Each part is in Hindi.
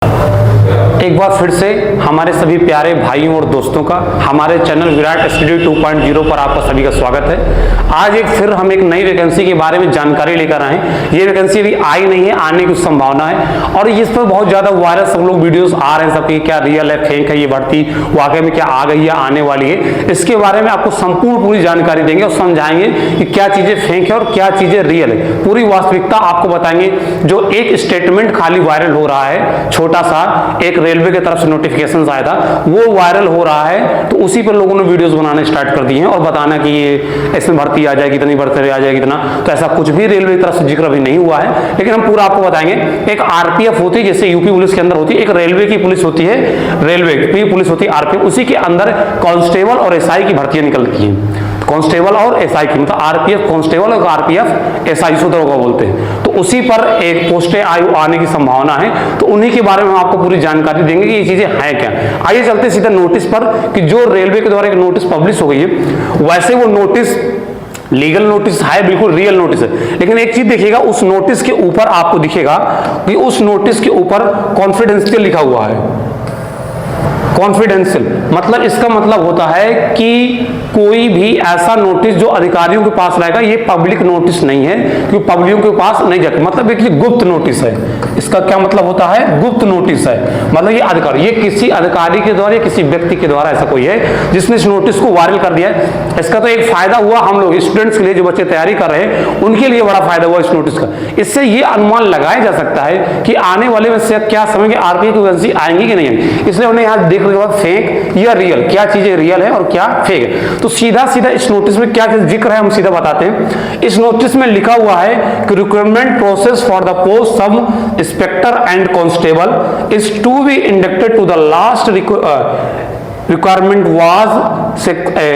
एक बार फिर से हमारे सभी प्यारे भाइयों और दोस्तों का हमारे चैनल विराट स्टडी 2.0 पर आपका सभी का स्वागत है। आज फिर हम एक नई वैकेंसी के बारे में जानकारी लेकर आए हैं। ये वैकेंसी अभी आई नहीं है, आने की संभावना है और इस पर बहुत ज्यादा वायरल सब लोग वीडियोस आ रहे हैं सबके, क्या रियल है फेक है, ये भर्ती वाकई में क्या आ गई है, आने वाली है। इसके बारे में आपको संपूर्ण पूरी जानकारी देंगे और समझाएंगे कि क्या चीजें फेक है और क्या चीजें रियल है। पूरी वास्तविकता आपको बताएंगे। जो एक स्टेटमेंट खाली वायरल हो रहा है, छोटा सा एक रेलवे की तरफ से नोटिफिकेशन आया था, वो वायरल हो रहा है, तो उसी पर लोगों ने वीडियोस बनाने स्टार्ट कर दिए हैं और बताना कि ये इसमें भर्ती आ जाएगी, इतनी भर्ती आ जाएगी इतना। तो ऐसा कुछ भी रेलवे की तरफ से जिक्र अभी नहीं हुआ है, लेकिन हम पूरा आपको बताएंगे। एक आरपीएफ होती है, जैसे यूपी पुलिस के अंदर होती है, एक रेलवे की पुलिस होती है, रेलवे की पुलिस होती है आरपीएफ, उसी के अंदर कांस्टेबल और एसआई की भर्तियां निकलती हैं। कांस्टेबल और एसआई की, मतलब आरपीएफ कांस्टेबल और आरपीएफ एसआई सूत्रों बोलते हैं। तो उसी पर एक पोस्टें आने की संभावना है, तो उन्हीं के बारे में हम आपको पूरी जानकारी देंगे कि ये चीजें हैं क्या। आइए चलते सीधा नोटिस पर कि जो रेलवे के द्वारा एक नोटिस पब्लिश हो गई है, वैसे वो नोटिस लीगल नोटिस है, बिल्कुल रियल नोटिस है, लेकिन एक चीज देखिएगा, उस नोटिस के ऊपर आपको दिखेगा कि उस नोटिस के ऊपर कॉन्फिडेंशियल लिखा हुआ है। कॉन्फिडेंशियल मतलब इसका मतलब होता है कि कोई भी ऐसा नोटिस जो अधिकारियों के पास रहेगा, ये पब्लिक नोटिस नहीं है, क्योंकि पब्लिक के पास नहीं जाता, मतलब एक गुप्त नोटिस है। इसका क्या मतलब होता है? गुप्त नोटिस है, मतलब ये अधिकारी, ये किसी अधिकारी के द्वारा या किसी व्यक्ति के द्वारा ऐसा कोई है जिसने इस नोटिस को वायरल कर दिया है। इसका तो एक फायदा हुआ हम लोग स्टूडेंट्स के लिए, जो बच्चे तैयारी कर रहे हैं उनके लिए बड़ा फायदा हुआ इस नोटिस का। इससे ये अनुमान लगाया जा सकता है कि आने वाले में से क्या समय में आरपीएफ की वैकेंसी आएंगी कि नहीं आएंगी। इसलिए उन्हें यहाँ देखने के बाद फेक या रियल, क्या चीजें रियल है और क्या फेक है। तो सीधा सीधा इस नोटिस में क्या जिक्र है हम सीधा बताते हैं। इस नोटिस में लिखा हुआ है कि recruitment process for the post sub inspector and constable is to be inducted to the last requirement was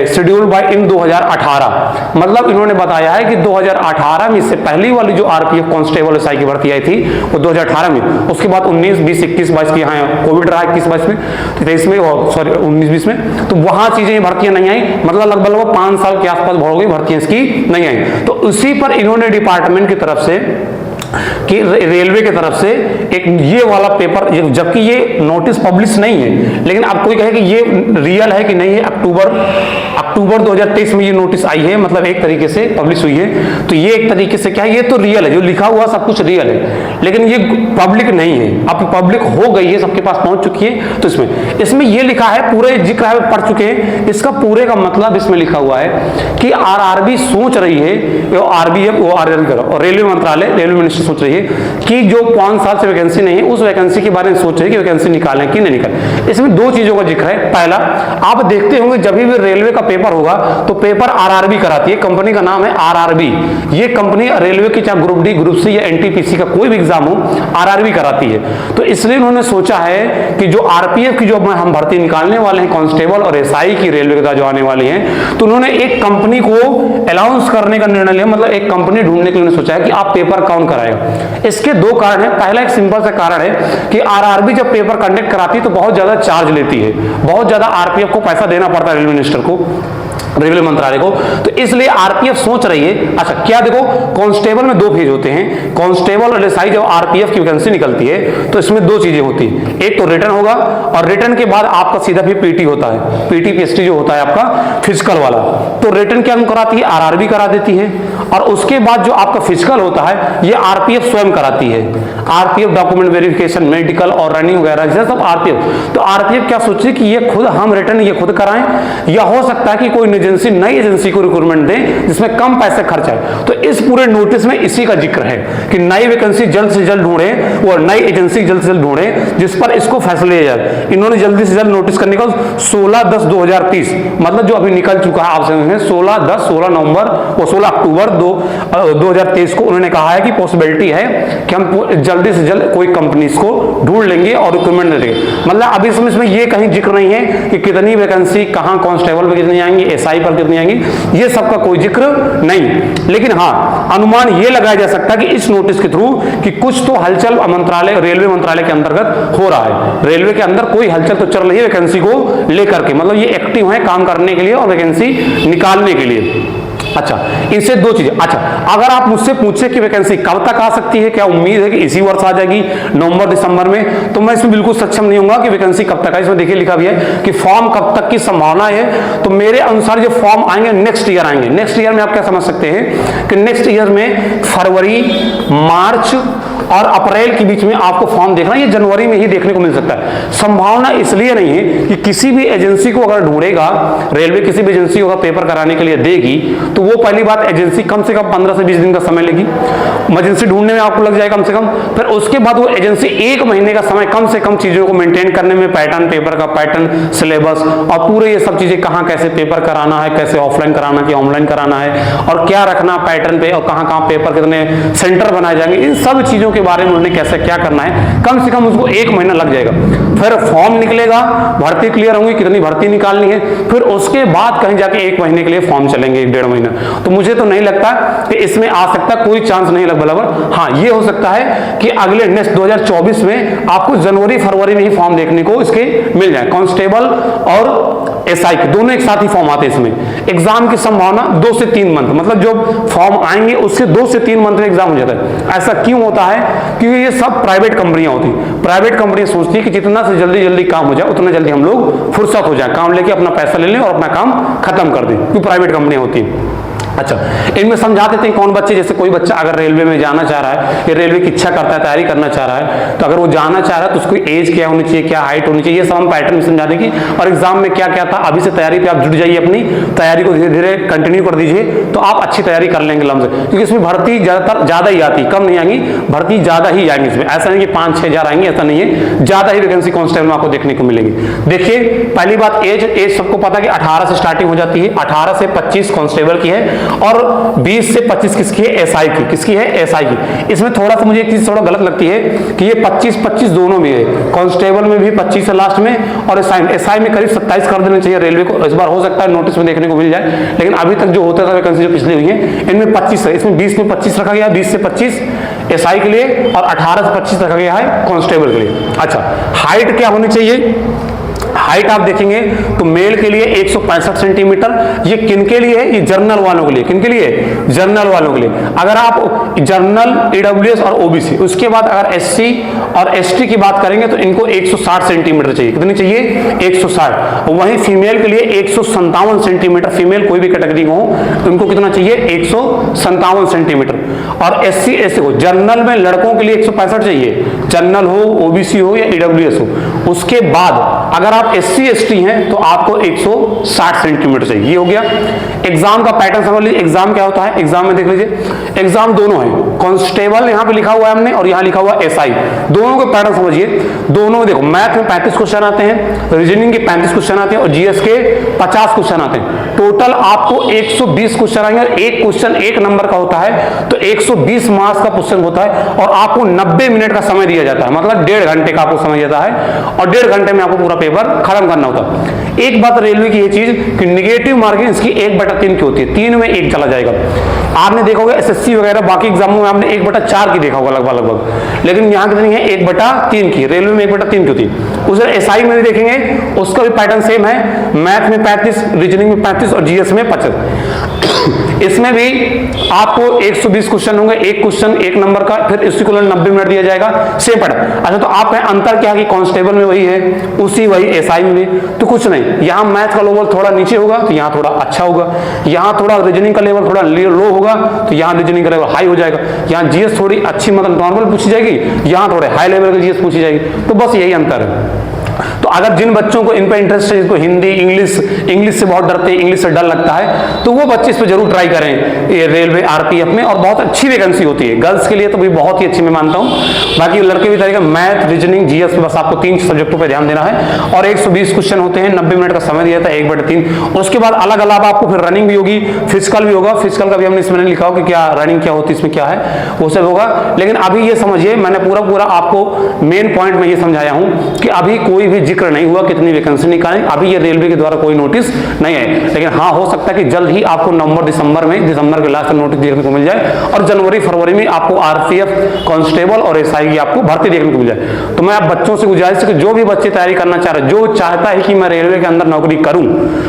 scheduled by in 2018। मतलब इन्होंने बताया है कि 2018 में, इससे पहली वाली जो आरपीएफ कांस्टेबल एसआई की भर्ती आई थी वो 2018 में, उसके बाद 19, 20, 21, 22 की यहाँ कोविड रहा, 21, 22 में, 23 में, सॉरी 19, 20 में, तो वहां चीजें भर्तियां नहीं आई। मतलब लगभग 5 साल के आसपास हो गई, भर्तियां इसकी नहीं आई। तो उसी पर इन्होंने डिपार्टमेंट की तरफ से कि रेलवे की तरफ से एक ये वाला पेपर, जबकि ये नोटिस पब्लिश नहीं है, लेकिन अब कोई कहे कि ये रियल है कि नहीं है, अक्टूबर 2023 में ये नोटिस आई है, मतलब एक तरीके से पब्लिश हुई है। तो ये एक तरीके से क्या है, ये तो रियल है, जो लिखा हुआ सब कुछ रियल है, लेकिन ये पब्लिक नहीं है। अब पब्लिक हो गई है, सबके पास पहुंच चुकी है। तो इसमें ये लिखा है, पूरे जिक्र है, पढ़ चुके हैं। इसका पूरे का मतलब इसमें लिखा हुआ है कि आरआरबी सोच रही है, रेलवे मंत्रालय, रेलवे मिनिस्टर सोच रही है कि जो 5 साल से वैकेंसी नहीं है, उस वैकेंसी के बारे में सोच रही है कि वैकेंसी निकालें कि नहीं निकालें। इसमें 2 चीजों का जिक्र है। पहला, आप देखते होंगे जब भी रेलवे का पेपर होगा तो पेपर आरआरबी कराती है, कंपनी का नाम है आरआरबी। ये कंपनी रेलवे की चाहे ग्रुप डी, ग्रुप सी या एनटीपीसी का कोई भी एग्जाम हो, आरआरबी कराती है। तो इसलिए उन्होंने सोचा है कि जो आरपीएफ की जो हम भर्ती निकालने वाले हैं, कांस्टेबल और एसआई की रेलवे का जो आने वाली है, तो उन्होंने एक कंपनी को अलाउंस करने का निर्णय लिया, मतलब एक कंपनी ढूंढने के लिए उन्होंने सोचा है कि आप पेपर कौन कराएगा। इसके 2 कारण है। पहला एक सिंपल सा कारण है कि आरआरबी जब पेपर कंडक्ट कराती है तो बहुत ज्यादा चार्ज लेती है, बहुत ज्यादा आरपीएफ को पैसा देना पड़ता है, रेलवे मिनिस्टर को, रेलवे मंत्रालय को। तो इसलिए आरपीएफ सोच रही है, अच्छा क्या देखो, कांस्टेबल में 2 फेज होते हैं, कांस्टेबल और एसआई। जब आरपीएफ की वैकेंसी निकलती है तो इसमें 2 चीजें होती है, एक तो रिटर्न होगा और रिटर्न के बाद आपका सीधा फिर पीटी होता है, पीटी पीएसटी जो होता है आपका फिजिकल वाला। तो रिटर्न क्या कराती है, आरआरबी करा देती है, और उसके बाद जो आपका फिजिकल होता है ये आरपीएफ स्वयं कराती है। आरपीएफ डॉक्यूमेंट वेरिफिकेशन, मेडिकल और रनिंग वगैरह जैसे सब आरपीएफ। तो आरपीएफ क्या सोची कि ये खुद हम रिटर्न ये खुद कराएं, या हो सकता है कि कोई एजेंसी, नई एजेंसी को रिक्रूटमेंट दें जिसमें कम पैसे खर्च आए। तो इस पूरे नोटिस में इसी का जिक्र है कि नई वैकेंसी जल्द से जल्द ढूंढें और नई एजेंसी जल्द से जल्द ढूंढें जिस पर इसको फैसले लिया जाए। इन्होंने जल्दी से जल्द नोटिस करने का 16/10/2030, मतलब जो अभी निकल चुका है आप समझ 16 नवंबर और 16 अक्टूबर 2023 को उन्होंने कहा है कि पॉसिबिलिटी है कि हम जल्दी से जल्द कोई कंपनीज को ढूंढ लेंगे और रिक्रूटमेंट दे देंगे। मतलब अभी इसमें ये कहीं जिक्र नहीं है कि कितनी वैकेंसी, कहां कांस्टेबल पर कितनी आएंगी, एसआई पर कितनी आएंगी, ये सबका कोई जिक्र नहीं। लेकिन हाँ, अनुमान ये लगाया जा सकता है कि इस नोटिस के थ्रू कि कुछ तो हलचल मंत्रालय, रेलवे मंत्रालय के अंतर्गत हो रहा है। रेलवे के अंदर कोई हलचल तो चल रही है वैकेंसी को लेकर के, मतलब ये एक्टिव है काम करने के लिए और वैकेंसी निकालने के लिए। अच्छा, इनसे दो चीजें। अच्छा, अगर आप मुझसे पूछे कि वैकेंसी कब तक आ सकती है, क्या उम्मीद है कि इसी वर्ष आ जाएगी नवंबर दिसंबर में, तो मैं इसमें बिल्कुल सक्षम नहीं होऊंगा कि वैकेंसी कब तक है। इसमें देखिए लिखा भी है कि फॉर्म कब तक की संभावना है। तो मेरे अनुसार जो फॉर्म आएंगे नेक्स्ट ईयर आएंगे। नेक्स्ट ईयर में आप क्या समझ सकते हैं कि नेक्स्ट ईयर में फरवरी, मार्च और अप्रैल के बीच में आपको फॉर्म देखना, ये जनवरी में ही देखने को मिल सकता है। संभावना इसलिए नहीं है कि किसी भी एजेंसी को अगर ढूंढेगा, रेलवे किसी भी एजेंसी को पेपर कराने के लिए देगी, तो वो पहली बात एजेंसी कम से कम 15 से 20 दिन का समय लेगी, एजेंसी ढूंढने में आपको लग जाएगा कम से कम। फिर उसके बाद वो एजेंसी 1 महीने का समय कम से कम चीजों को मेंटेन करने में, पैटर्न, पेपर का पैटर्न, सिलेबस और पूरे ये सब चीजें, कहाँ कैसे पेपर कराना है, कैसे ऑफलाइन कराना है, ऑनलाइन कराना है, और क्या रखना पैटर्न पे, और कहाँ कहाँ पेपर कितने सेंटर बनाए जाएंगे, इन सब चीजों के बारे में उन्हें कैसे क्या करना है, कम से कम उसको 1 महीना लग जाएगा। फिर फॉर्म निकलेगा, भर्ती क्लियर होंगी, कितनी भर्ती निकालनी है, फिर उसके बाद कहीं जाके 1 महीने के लिए फॉर्म चलेंगे, 1-1.5 महीना। तो मुझे तो नहीं लगता कि इसमें आ सकता, कोई चांस नहीं लग बराबर। हाँ, ये हो सकता है कि अगले नेक्स्ट 2024 में आपको जनवरी फरवरी में ही फॉर्म देखने को इसके मिल जाए। कांस्टेबल और एसआई के दोनों एक साथ ही फॉर्म आते हैं इसमें। एग्जाम की संभावना 2 से 3 मंथ, मतलब जो फॉर्म आएंगे उससे 2 से 3 मंथ में एग्जाम हो जाता है। ऐसा क्यों होता है? क्योंकि ये सब प्राइवेट कंपनियां होती हैं। प्राइवेट कंपनियां सोचती है कि जितना से जल्दी जल्दी काम हो जाए, उतना जल्दी हम लोग फुर्सत हो जाए, काम लेके अपना पैसा ले लें और अपना काम खत्म कर दें, क्योंकि प्राइवेट कंपनियां होती हैं। अच्छा, इनमें समझा देते हैं कौन बच्चे, जैसे कोई बच्चा अगर रेलवे में जाना चाह रहा है या रेलवे की इच्छा करता है, तैयारी करना चाह रहा है, तो अगर वो जाना चाह रहा है तो उसकी एज क्या होनी चाहिए, क्या हाइट होनी चाहिए, ये सब हम पैटर्न में समझा देंगे। और एग्जाम में क्या क्या था, अभी से तैयारी पे आप जुट जाइए, अपनी तैयारी को धीरे धीरे कंटिन्यू कर दीजिए, तो आप अच्छी तैयारी कर लेंगे लम्ब से। क्योंकि इसमें भर्ती ज्यादा ही आती, कम नहीं आएंगी, भर्ती ज्यादा ही आएंगी इसमें। ऐसा नहीं कि 5-6 हजार आएंगी, ऐसा नहीं है, ज्यादा ही वैकेंसी कांस्टेबल में आपको देखने को मिलेगी। देखिए, पहली बात एज सबको पता कि 18 से स्टार्टिंग हो जाती है, 18 से 25 कांस्टेबल की है, और 20 से 25 किसकी है? एसआई की। किसकी है? एसआई की। इसमें थोड़ा सा मुझे एक चीज थोड़ा गलत लगती है कि ये 25-25 दोनों में है, कांस्टेबल में भी 25 है लास्ट में, और एसआई में करीब 27 कर देना चाहिए रेलवे को। इस बार हो सकता है नोटिस में देखने को मिल जाए, लेकिन अभी तक जो होता था वैकेंसी जो पिछली हुई है, इनमें 25 है, इसमें 20 में 25 रखा गया, 20 से 25 एसआई के लिए और 18 से 25 रखा गया है कांस्टेबल के लिए। अच्छा, हाइट क्या होनी चाहिए? हाइट आप देखेंगे तो मेल के लिए 165 सेंटीमीटर। ये किन के लिए है? ये जर्नल वालों के लिए। किन के लिए? जर्नल वालों के लिए। अगर आप जर्नल, ईडब्ल्यूएस और ओबीसी, उसके बाद अगर एससी और एसटी की बात करेंगे तो इनको 160 सेंटीमीटर चाहिए। कितनी चाहिए? 160। वहीं फीमेल के लिए 157 सेंटीमीटर, फीमेल कोई भी कैटेगरी हो उनको कितना चाहिए? 157 सेंटीमीटर। और एससी एसटी को, जर्नल में लड़कों के लिए 165 चाहिए, जनरल हो, ओबीसी हो या ईडब्ल्यूएस हो। उसके बाद अगर आप एससी एसटी हैं तो आपको 160 सेंटीमीटर चाहिए। ये हो गया। एग्जाम का पैटर्न समझ लीजिए। एग्जाम क्या होता है? एग्जाम में देख लीजिए, एग्जाम दोनों है, कांस्टेबल यहां पे लिखा हुआ है हमने और यहां लिखा हुआ एसआई, दोनों के पैटर्न समझिए। दोनों में देखो, मैथ में 35 क्वेश्चन आते हैं, रीजनिंग के 35 क्वेश्चन आते हैं और जीएस के 50 क्वेश्चन आते हैं। टोटल आपको 120 क्वेश्चन आएंगे और एक क्वेश्चन 1 नंबर का होता है, तो 120 मार्क्स का क्वेश्चन होता है और आपको 90 मिनट का समय दिया जाता है, मतलब 1.5 घंटे का आपको समय देता है और 1.5 घंटे में आपको पूरा पेपर खत्म करना होता है। एक बात रेलवे की ये चीज कि निगेटिव मार्किंग इसकी 1/3 की होती है, 3 में 1 चला जाएगा। आपने देखा होगा एसएससी वगैरह बाकी एग्जामों में आपने 1/4 की देखा होगा लगभग, लेकिन यहाँ कितनी है? 1/3 की। रेलवे में 1/3 की होती है। उसे एसआई में भी देखेंगे, उसका भी पैटर्न सेम है, मैथ में 35, रीजनिंग में 35 और जीएस में 25। इसमें भी आपको 120 क्वेश्चन होंगे, एक क्वेश्चन 1 नंबर का, फिर इसको 90 मिनट दिया जाएगा, सेम पैटर्न। अच्छा, तो आप अंतर क्या कि कांस्टेबल में वही है, उसी वही एसआई में भी, तो कुछ नहीं। यहाँ मैथ का लेवल थोड़ा नीचे होगा तो यहाँ थोड़ा अच्छा होगा, यहाँ थोड़ा रीजनिंग का लेवल थोड़ा लो होगा तो यहाँ रीजनिंग का लेवल हाई हो जाएगा, यहाँ जीएस थोड़ी अच्छी मतलब नॉर्मल पूछी जाएगी, यहाँ थोड़े हाई लेवल की जीएस पूछी जाएगी। तो बस यही अंतर है। तो अगर जिन बच्चों को इन पे इंटरेस्ट है, जिनको हिंदी, इंग्लिश से बहुत डरते हैं, इंग्लिश से डर लगता है, तो वो बच्चे इस पे जरूर ट्राई करें, ये रेलवे आरपीएफ में, और बहुत अच्छी वैकेंसी होती है गर्ल्स के लिए तो भी बहुत ही अच्छी मैं मानता हूं। बाकी लड़के भी तरीका मैथ, रीजनिंग, जीएस में बस आपको 3 सब्जेक्टों पर ध्यान देना है और 120 क्वेश्चन होते हैं, 90 मिनट का समय दिया था, 1/3। उसके बाद अलग अलग आपको फिर रनिंग भी होगी, फिजिकल भी होगा। फिजिकल का भी हमने इसमें लिखा हो कि क्या रनिंग क्या होती है, इसमें क्या है, वो सब होगा। लेकिन अभी ये समझिए, मैंने पूरा आपको मेन पॉइंट में ये समझाया हूं कि अभी कोई भी जिक्र जिक्र नहीं हुआ कितनी वैकेंसी निकालें, अभी ये रेलवे के द्वारा कोई नोटिस नहीं है। लेकिन हाँ, हो सकता है कि जल्द ही आपको नवंबर दिसंबर के लास्ट में नोटिस देखने को मिल जाए और जनवरी फरवरी में आपको आरपीएफ कांस्टेबल और एसआई की आपको भर्ती देखने को मिल जाए। तो मैं आप बच्चों से गुजारिश है कि जो भी बच्चे तैयारी करना चाह रहे हैं, जो चाहता है कि मैं रेलवे के अंदर नौकरी करूं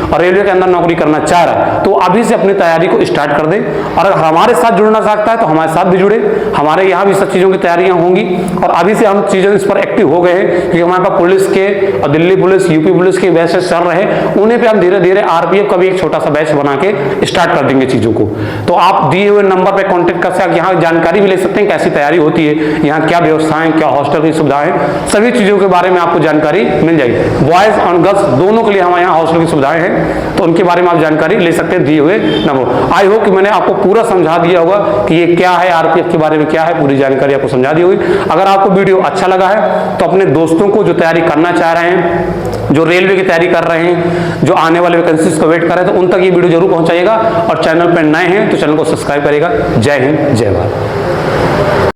और रेलवे के अंदर नौकरी करना चाह रहा है, तो अभी से अपनी तैयारी को स्टार्ट कर दे। और अगर हमारे साथ जुड़ना चाहता है तो हमारे साथ भी जुड़े, हमारे यहाँ भी सब चीज़ों की तैयारियां होंगी और अभी से हम चीज़ें इस पर एक्टिव हो गए हैं, क्योंकि हमारे पास पुलिस के और दिल्ली पुलिस, यूपी पुलिस के बैचेस चल रहे हैं, उन्हें पे हम धीरे धीरे आरपीएफ का भी एक छोटा सा बैच बना के स्टार्ट कर देंगे चीज़ों को। तो आप दिए हुए नंबर पर कॉन्टेक्ट कर सकते हैं, यहाँ जानकारी भी ले सकते हैं कैसी तैयारी होती है, यहाँ क्या व्यवस्थाएं, क्या हॉस्टल की सुविधाएं, सभी चीज़ों के बारे में आपको जानकारी मिल जाएगी। बॉयज़ और गर्ल्स दोनों के लिए हमारे यहाँ हॉस्टल की सुविधाएं हैं, तो उनके बारे में आप जानकारी ले सकते हैं दिए हुए नंबर। आई होप कि मैंने आपको पूरा समझा दिया होगा कि ये क्या है, आरपीएफ के बारे में क्या है, पूरी जानकारी आपको समझा दी होगी। अगर आपको वीडियो अच्छा लगा है तो अपने दोस्तों को जो तैयारी करना चाह रहे हैं, जो रेलवे की तैयारी कर रहे हैं, जो आने वाले वैकेंसीज को वेट कर रहे हैं, तो उन तक ये वीडियो जरूर पहुंचाइएगा और चैनल पर नए हैं तो चैनल को सब्सक्राइब करिएगा। जय हिंद, जय भारत।